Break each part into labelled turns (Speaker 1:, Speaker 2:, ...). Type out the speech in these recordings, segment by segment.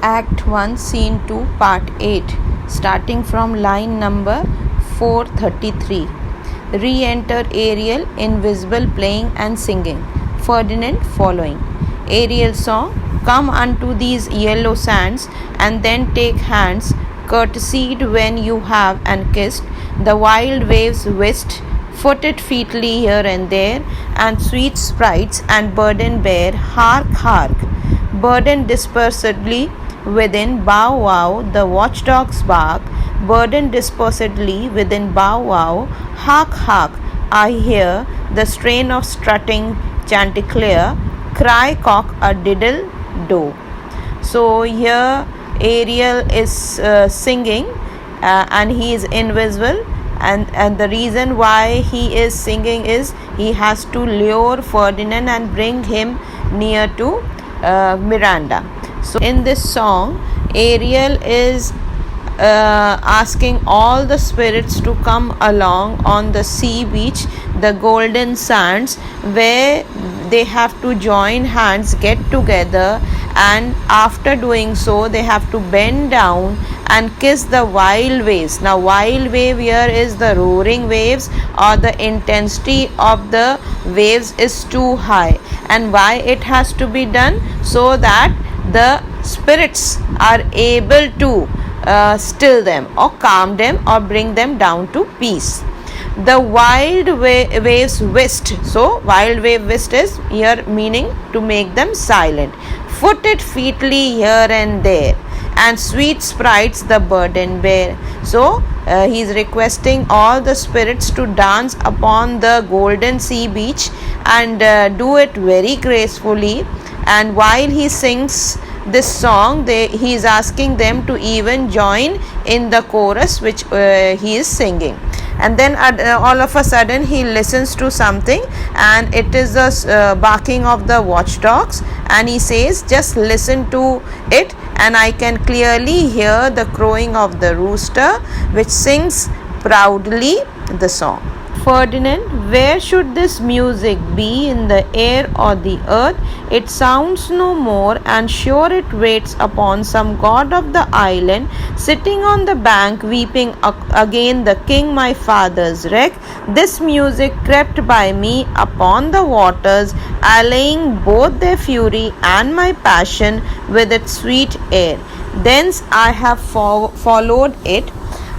Speaker 1: Act 1, Scene 2, Part 8, starting from line number 433. Re-enter Ariel, invisible, playing and singing. Ferdinand following. Ariel song, come unto these yellow sands, and then take hands, courtesied when you have and kissed. The wild waves whist, footed featly here and there, and sweet sprites and burden bear, hark, hark. Burden dispersedly within, bow wow, the watchdogs bark. Burden dispersedly within, bow wow, hark, hark. I hear the strain of strutting chanticleer, cry cock a diddle do. So here Ariel is singing and he is invisible, and the reason why he is singing is he has to lure Ferdinand and bring him near to Miranda. So in this song, Ariel is asking all the spirits to come along on the sea beach, the golden sands, where they have to join hands, get together, and after doing so they have to bend down and kiss the wild waves. Now wild wave here is the roaring waves, or the intensity of the waves is too high. And why it has to be done? So that the spirits are able to still them or calm them or bring them down to peace. The wild waves whist. So wild wave whist is here meaning to make them silent. Footed featly here and there, and sweet sprites the burden bear. So he is requesting all the spirits to dance upon the golden sea beach and do it very gracefully. And while he sings this song, he is asking them to even join in the chorus which he is singing. And then all of a sudden he listens to something, and it is the barking of the watchdogs, and he says, just listen to it, and I can clearly hear the crowing of the rooster which sings proudly the song. Ferdinand, where should this music be, in the air or the earth? It sounds no more, and sure it waits upon some god of the island, sitting on the bank, weeping again the king my father's wreck. This music crept by me upon the waters, allaying both their fury and my passion with its sweet air. Thence I have followed it,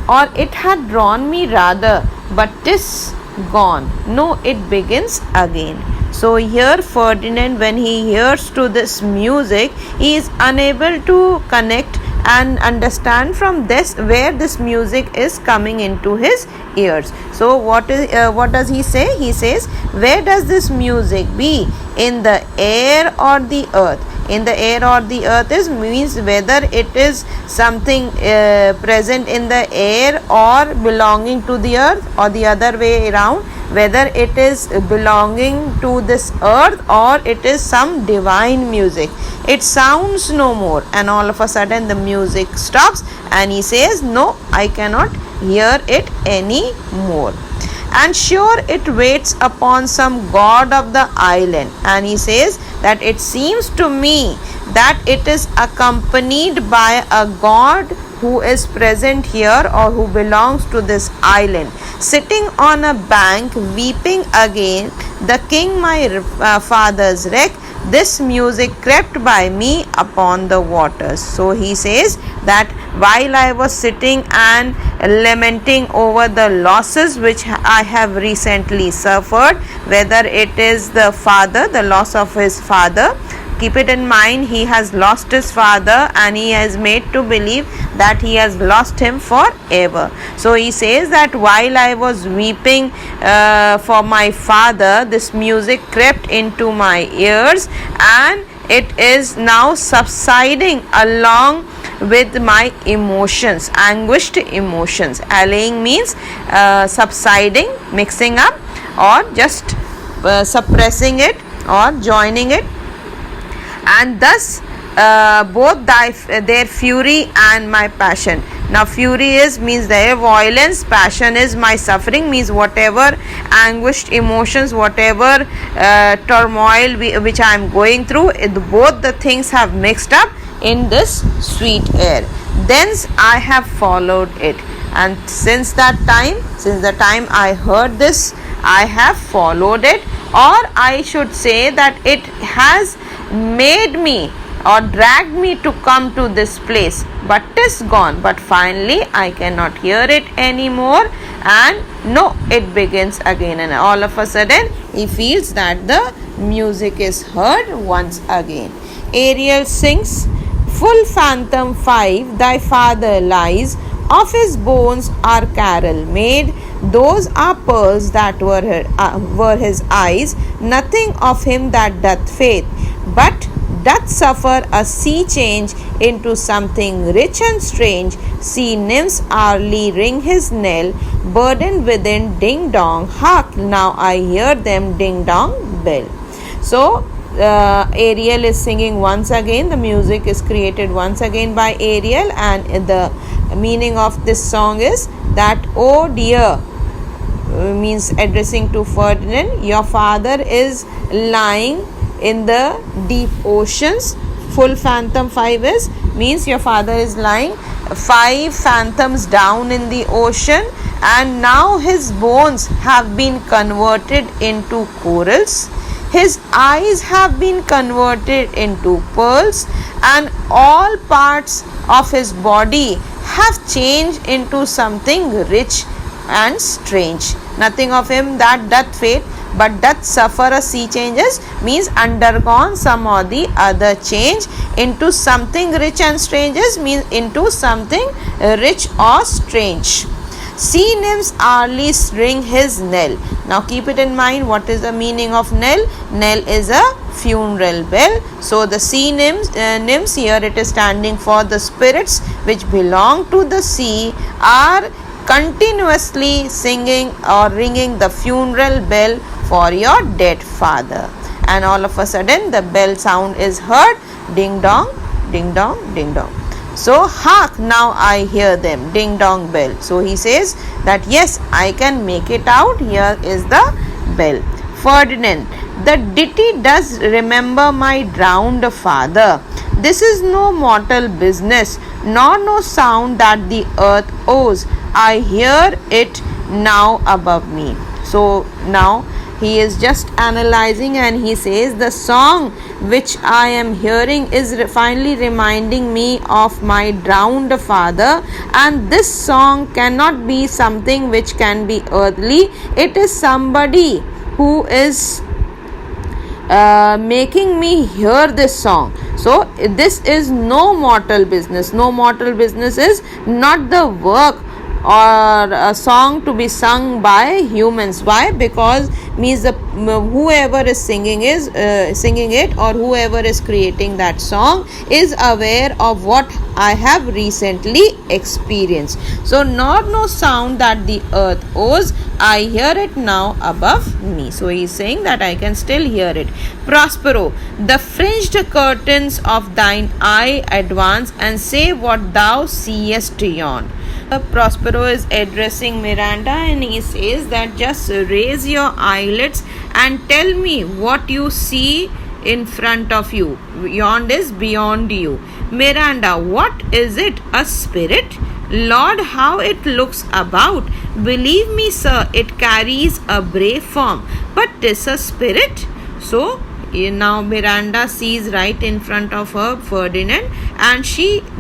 Speaker 1: or it had drawn me rather, but 'tis gone. No, it begins again. So here Ferdinand, when he hears to this music, he is unable to connect and understand from this where this music is coming into his ears. So what does he say? He says, where does this music be, in the air or the earth? In the air or the earth means whether it is something present in the air or belonging to the earth, or the other way around, whether it is belonging to this earth or it is some divine music. It sounds no more, and all of a sudden the music stops, and he says, no, I cannot hear it any more. And sure it waits upon some god of the island, and he says that it seems to me that it is accompanied by a god who is present here, or who belongs to this island, sitting on a bank, weeping again the king my father's wreck. This music crept by me upon the waters. So he says that while I was sitting and lamenting over the losses which I have recently suffered, whether it is the loss of his father. Keep it in mind, he has lost his father, and he has made to believe that he has lost him forever. So he says that while I was weeping for my father, this music crept into my ears, and it is now subsiding along with my emotions, anguished emotions. Allaying means subsiding, mixing up, or just suppressing it or joining it. And thus both their fury and my passion. Now fury means their violence, passion is my suffering, means whatever anguished emotions, whatever turmoil which I am going through, both the things have mixed up in this sweet air. Thence I have followed it, and since the time I heard this, I have followed it, or I should say that it has made me or dragged me to come to this place, but 'tis gone. But finally I cannot hear it anymore, and no, it begins again, and all of a sudden he feels that the music is heard once again. Ariel sings, "Full phantom 5, thy father lies, of his bones are carol made, those are pearls that were his eyes, nothing of him that doth faith, but doth suffer a sea change into something rich and strange. Sea nymphs hourly ring his knell, burdened within ding dong, hark, now I hear them ding dong bell." So Ariel is singing once again. The music is created once again by Ariel, and the meaning of this song is that, "Oh dear," means addressing to Ferdinand, "your father is lying in the deep oceans." Full phantom 5 means your father is lying 5 phantoms down in the ocean, and now his bones have been converted into corals, his eyes have been converted into pearls, and all parts of his body have changed into something rich and strange. Nothing of him that doth fade, but doth suffer a sea changes, means undergone some or the other change into something rich and stranges, means into something rich or strange. Sea nymphs hourly ring his knell. Now keep it in mind, what is the meaning of knell? Knell is a funeral bell. So the sea nymphs here, it is standing for the spirits which belong to the sea, are continuously singing or ringing the funeral bell for your dead father. And all of a sudden the bell sound is heard, ding dong, ding dong, ding dong. So hark, now I hear them, ding dong bell. So he says that yes, I can make it out, here is the bell. Ferdinand, the ditty does remember my drowned father. This is no mortal business, nor no sound that the earth owes. I hear it now above me. So now he is just analyzing, and he says the song which I am hearing is finally reminding me of my drowned father, and this song cannot be something which can be earthly. It is somebody who is making me hear this song. So this is no mortal business. No mortal business is not the work or a song to be sung by humans. Why? Because means the whoever is singing it, or whoever is creating that song, is aware of what I have recently experienced. So not no sound that the earth owes, I hear it now above me. So he is saying that I can still hear it. Prospero, the fringed curtains of thine eye advance, and say what thou seest yon. Prospero is addressing Miranda, and he says that just raise your eyelids and tell me what you see in front of you. Yond is beyond you. Miranda, what is it? A spirit? Lord, how it looks about. Believe me, sir, it carries a brave form, but 'tis a spirit. So now Miranda sees right in front of her Ferdinand, and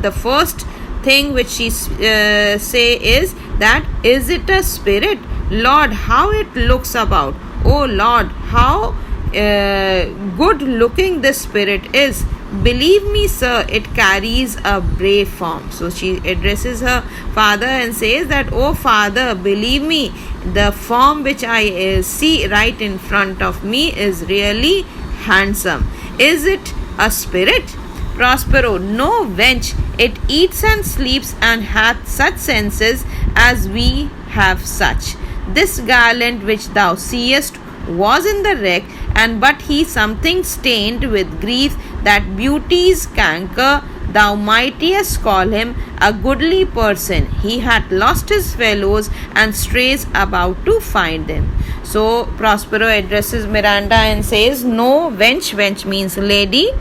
Speaker 1: the first thing which she say is that, is it a spirit? Lord, how it looks about. Oh Lord, how good looking this spirit is. Believe me, sir, it carries a brave form. So she addresses her father and says that, oh father, believe me, the form which I see right in front of me is really handsome. Is it a spirit? Prospero, no wench, it eats and sleeps and hath such senses as we have such. This gallant which thou seest was in the wreck, and but he something stained with grief, that beauty's canker, thou mightest call him a goodly person. He hath lost his fellows, and strays about to find them. So Prospero addresses Miranda and says, no wench, wench means lady,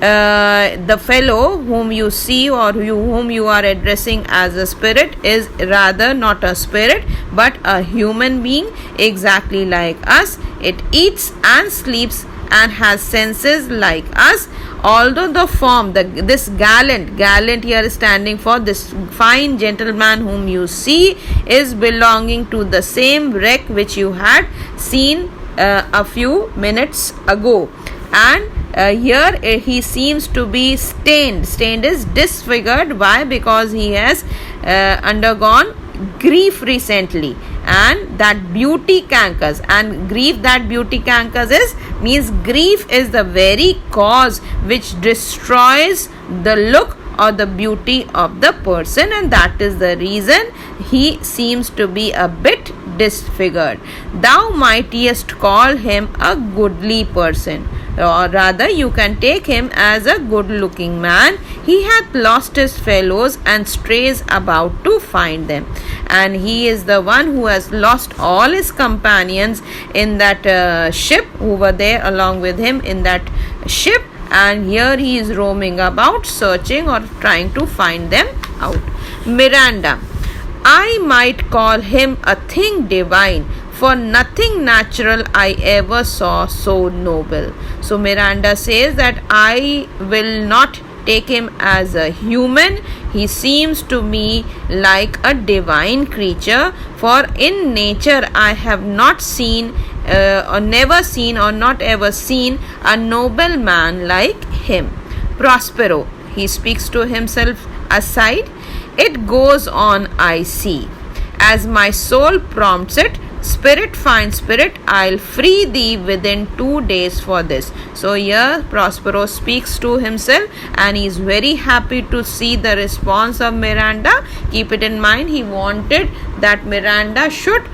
Speaker 1: the fellow whom you see or whom you are addressing as a spirit is rather not a spirit but a human being exactly like us. It eats and sleeps and has senses like us. Although the form, this gallant here is standing for this fine gentleman whom you see, is belonging to the same wreck which you had seen a few minutes ago. And here he seems to be stained. Stained is disfigured. Why? Because he has undergone grief recently, and that beauty cankers, and grief that beauty cankers is means grief is the very cause which destroys the look or the beauty of the person, and that is the reason he seems to be a bit disfigured. Thou mightest call him a goodly person, or rather you can take him as a good looking man. He hath lost his fellows and strays about to find them, and he is the one who has lost all his companions in that ship who were there along with him in that ship, and here he is roaming about searching or trying to find them out. Miranda: I might call him a thing divine, for nothing natural I ever saw so noble. So Miranda says that I will not take him as a human. He seems to me like a divine creature, for in nature I have not seen or never seen or not ever seen a noble man like him. Prospero: he speaks to himself aside. It goes on, I see, as my soul prompts it. Spirit, fine spirit, I'll free thee within 2 days for this. So here Prospero speaks to himself, and he is very happy to see the response of Miranda. Keep it in mind, he wanted that Miranda should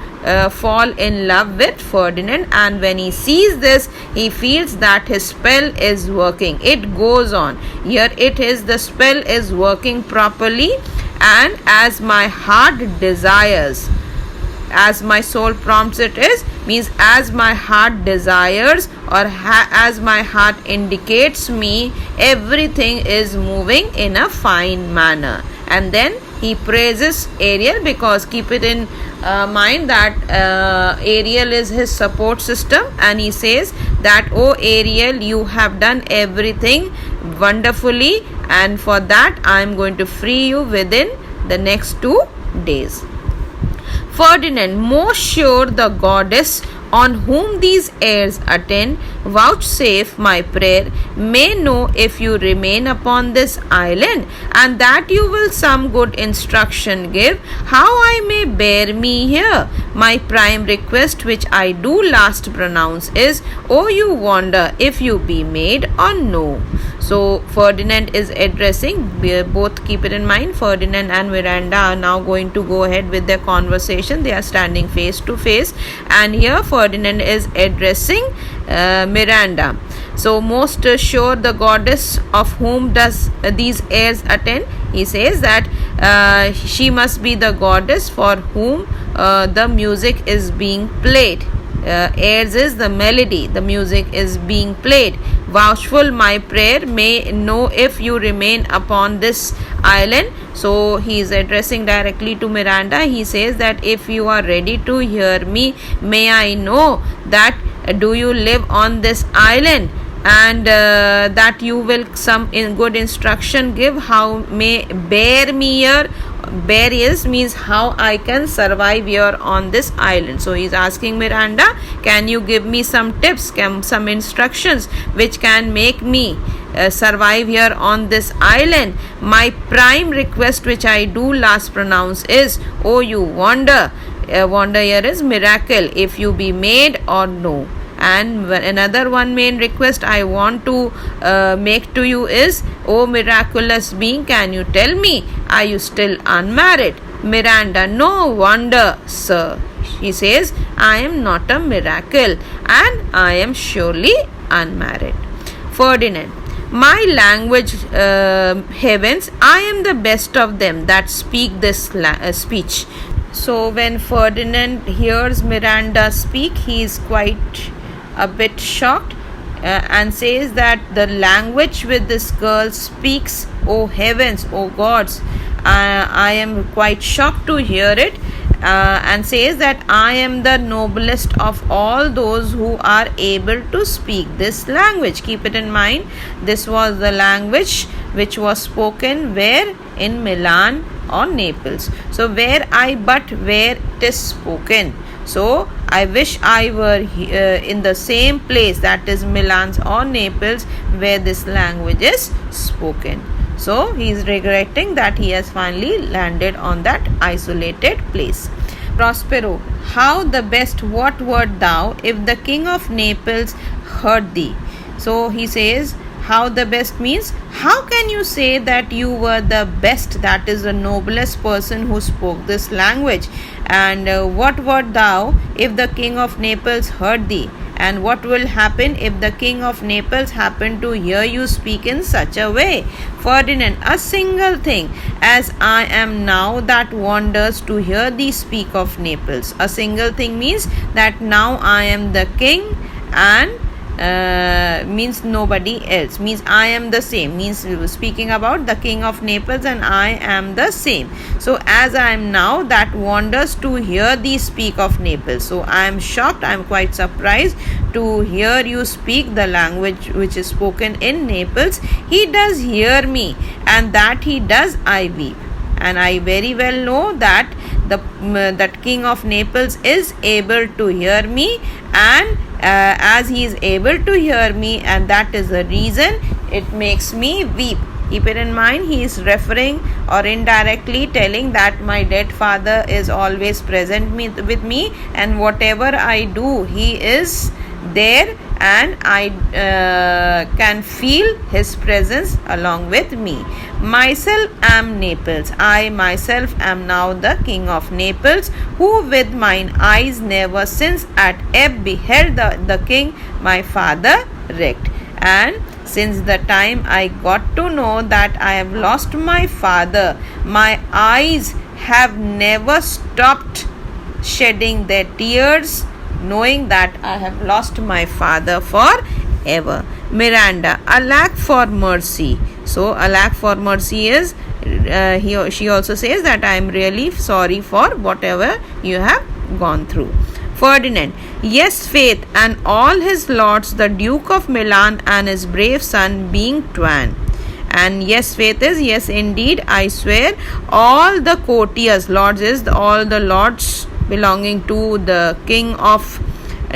Speaker 1: fall in love with Ferdinand, and when he sees this, he feels that his spell is working. It goes on. Here it is, the spell is working properly, and as my heart desires, as my soul prompts it is means as my heart desires, or as my heart indicates me, everything is moving in a fine manner. And then he praises Ariel, because keep it in mind that Ariel is his support system, and he says that, oh Ariel, you have done everything wonderfully, and for that I am going to free you within the next 2 days. Ferdinand: most sure the goddess on whom these airs attend, vouchsafe my prayer, may know if you remain upon this island, and that you will some good instruction give, how I may bear me here. My prime request, which I do last pronounce, is, O you wonder if you be made or no. So Ferdinand is addressing, both keep it in mind, Ferdinand and Miranda are now going to go ahead with their conversation. They are standing face to face, and here Ferdinand is addressing Miranda. So most sure the goddess of whom does these airs attend, he says that she must be the goddess for whom the music is being played. Airs is the melody, the music is being played. Vouchful my prayer, may know if you remain upon this island. So he is addressing directly to Miranda. He says that if you are ready to hear me, may I know that do you live on this island, and that you will some good instruction give, how may bear me here. Bear is means how I can survive here on this island. So he is asking Miranda, can you give me some tips, some instructions which can make me survive here on this island. My prime request, which I do last pronounce, is, oh you wonder. Wonder here is miracle, if you be made or no. And another one main request I want to make to you is, oh miraculous being, can you tell me, are you still unmarried? Miranda: no wonder, sir. He says, I am not a miracle, and I am surely unmarried. Ferdinand: my language, heavens, I am the best of them that speak this speech. So when Ferdinand hears Miranda speak, he is quite a bit shocked. and says that the language with this girl speaks, oh heavens, oh gods, I am quite shocked to hear it. And says that I am the noblest of all those who are able to speak this language. Keep it in mind, this was the language which was spoken where? In Milan or Naples. So where it is spoken. So I wish I were in the same place, that is Milan or Naples, where this language is spoken. So he is regretting that he has finally landed on that isolated place. Prospero, how the best, what wert thou if the king of Naples heard thee? So he says, how the best means, how can you say that you were the best, that is the noblest person who spoke this language? And what wert thou if the king of Naples heard thee? And what will happen if the king of Naples happen to hear you speak in such a way? Ferdinand, a single thing, as I am now, that wonders to hear thee speak of Naples. A single thing means that now I am the king, and means nobody else, means I am the same, means speaking about the king of Naples and I am the same. So as I am now, that wonders to hear thee speak of Naples. So I am shocked, I am quite surprised to hear you speak the language which is spoken in Naples. He does hear me, and that he does I weep. And I very well know that that king of Naples is able to hear me, and as he is able to hear me, and that is the reason it makes me weep. Keep it in mind, he is referring or indirectly telling that my dead father is always present with me, and whatever I do, he is there, and I can feel his presence along with me. Myself am Naples, I myself am now the king of Naples, who with mine eyes never since at ebb beheld the king my father wrecked. And since the time I got to know that I have lost my father, my eyes have never stopped shedding their tears, knowing that I have lost my father forever. Miranda, alack for mercy. So alack for mercy is she also says that I am really sorry for whatever you have gone through. Ferdinand, yes, faith, and all his lords, the Duke of Milan and his brave son, being twain. And yes, faith is yes, indeed, I swear, all the courtiers, lords is all the lords belonging to the king of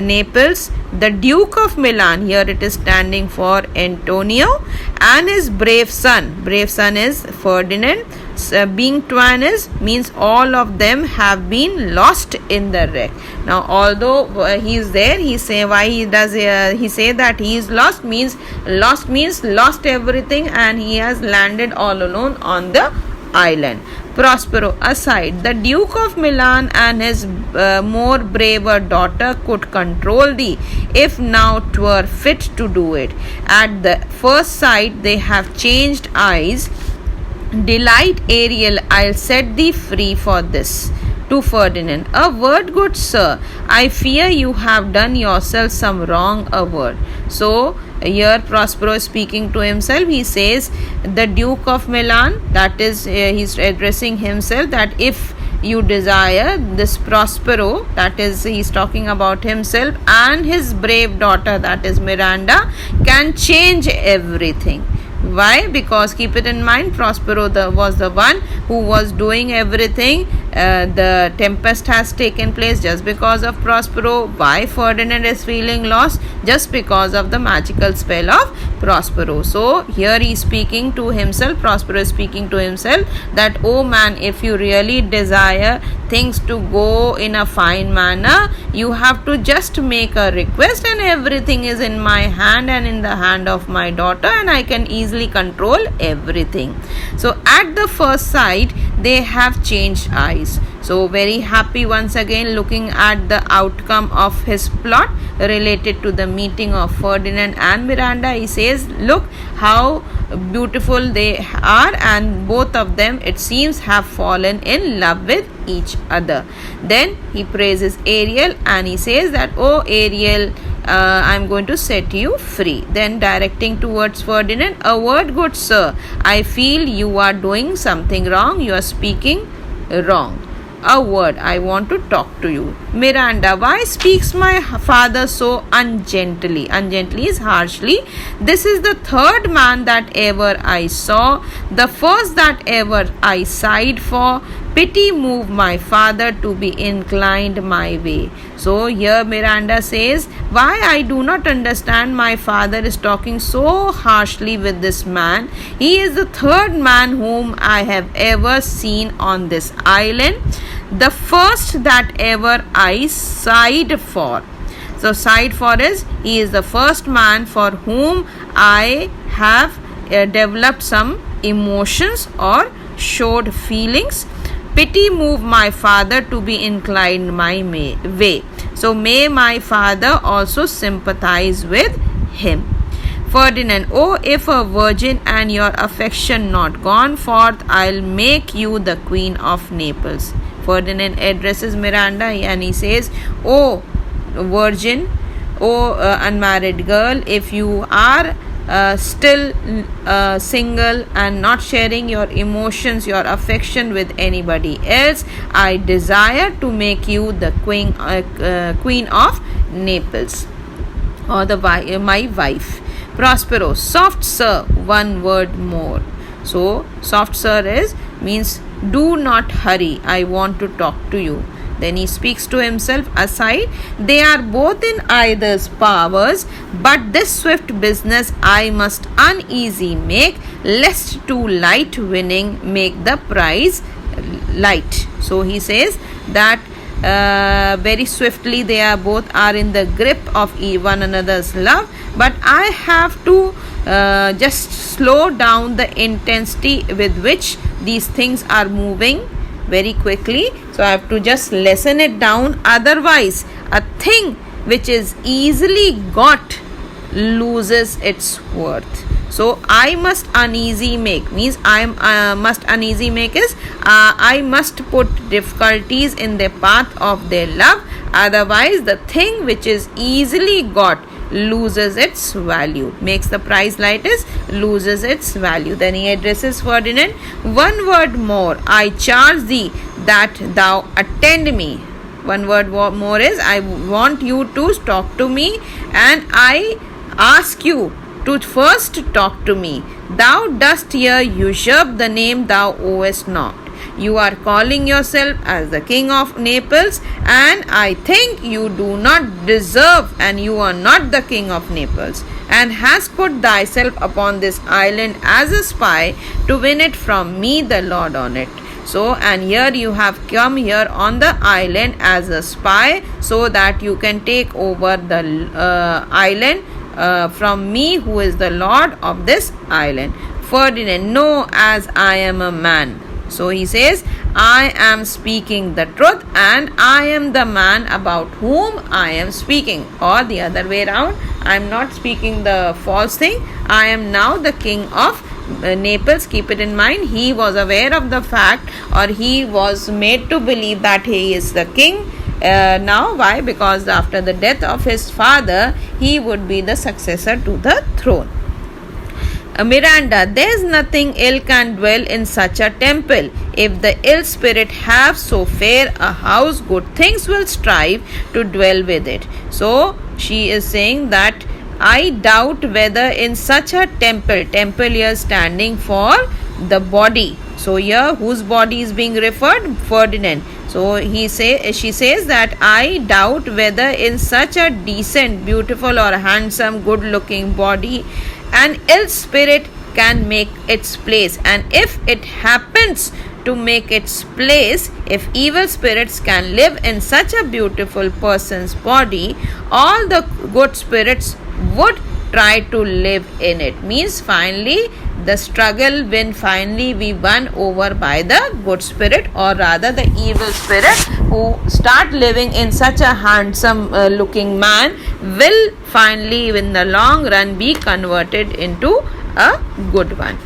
Speaker 1: Naples, the Duke of Milan, here it is standing for Antonio, and his brave son is Ferdinand. Being twain is means all of them have been lost in the wreck. Now although he is there, he say why he does he say that he is lost means lost everything, and he has landed all alone on the island. Prospero, aside, the Duke of Milan and his more braver daughter could control thee, if now 'twere fit to do it. At the first sight they have changed eyes. Delight, Ariel, I'll set thee free for this. To Ferdinand, a word, good sir, I fear you have done yourself some wrong a word. So here Prospero is speaking to himself. He says the Duke of Milan, that is he's addressing himself, that if you desire this Prospero, that is he's talking about himself, and his brave daughter, that is Miranda, can change everything. Why? Because keep it in mind, Prospero was the one who was doing everything. The tempest has taken place just because of Prospero. Why Ferdinand is feeling lost? Just because of the magical spell of Prospero. So here he is speaking to himself, Prospero is speaking to himself, that oh man, if you really desire things to go in a fine manner, you have to just make a request, and everything is in my hand and in the hand of my daughter, and I can easily control everything. So at the first sight they have changed eyes. So very happy once again looking at the outcome of his plot related to the meeting of Ferdinand and Miranda. He says, look how beautiful they are, and both of them, it seems, have fallen in love with each other. Then he praises Ariel, and he says that, oh Ariel, I'm going to set you free. Then directing towards Ferdinand, a word, good sir. I feel you are doing something wrong. You are speaking wrong. A word, I want to talk to you. Miranda, why speaks my father so ungently? Ungently is harshly. This is the third man that ever I saw, the first that ever I sighed for. Pity move my father to be inclined my way. So here Miranda says, why I do not understand my father is talking so harshly with this man. He is the third man whom I have ever seen on this island, the first that ever I sighed for. So sighed for is, he is the first man for whom I have developed some emotions or showed feelings. Pity move my father to be inclined my way. So may my father also sympathize with him. Ferdinand, oh, if a virgin and your affection not gone forth, I'll make you the Queen of Naples. Ferdinand addresses Miranda and he says, oh, virgin, oh, unmarried girl, if you are still single and not sharing your emotions, your affection with anybody else, I desire to make you the Queen of Naples, or my wife. Prospero, soft sir, one word more. So soft sir means do not hurry, I want to talk to you. Then he speaks to himself aside, they are both in either's powers, but this swift business I must uneasy make, lest too light winning make the prize light. So he says that very swiftly they are both are in the grip of one another's love, but I have to just slow down the intensity with which these things are moving very quickly. So I have to just lessen it down, otherwise a thing which is easily got loses its worth. So I must uneasy make means I must uneasy make is I must put difficulties in the path of their love, otherwise the thing which is easily got loses its value, makes the price light is loses its value. Then he addresses Ferdinand, one word more, I charge thee that thou attend me. One word more is, I want you to talk to me and I ask you to first talk to me. Thou dost here usurp the name thou owest not. You are calling yourself as the King of Naples, and I think you do not deserve, and you are not the King of Naples, and hast put thyself upon this island as a spy to win it from me, the Lord on it. So, and here you have come here on the island as a spy, so that you can take over the island from me, who is the Lord of this island. Ferdinand, know as I am a man. So he says, I am speaking the truth and I am the man about whom I am speaking. Or the other way around, I am not speaking the false thing. I am now the King of Naples. Keep it in mind, he was aware of the fact, or he was made to believe that he is the king. Now why? Because after the death of his father, he would be the successor to the throne. Miranda, there is nothing ill can dwell in such a temple. If the ill spirit have so fair a house, good things will strive to dwell with it. So she is saying that I doubt whether in such a temple here standing for the body. So here whose body is being referred? Ferdinand. So she says that I doubt whether in such a decent, beautiful or handsome, good looking body an ill spirit can make its place, and if it happens to make its place, if evil spirits can live in such a beautiful person's body, all the good spirits would try to live in it. Means finally the struggle when finally we won over by the good spirit, or rather the evil spirit who start living in such a handsome looking man will finally in the long run be converted into a good one.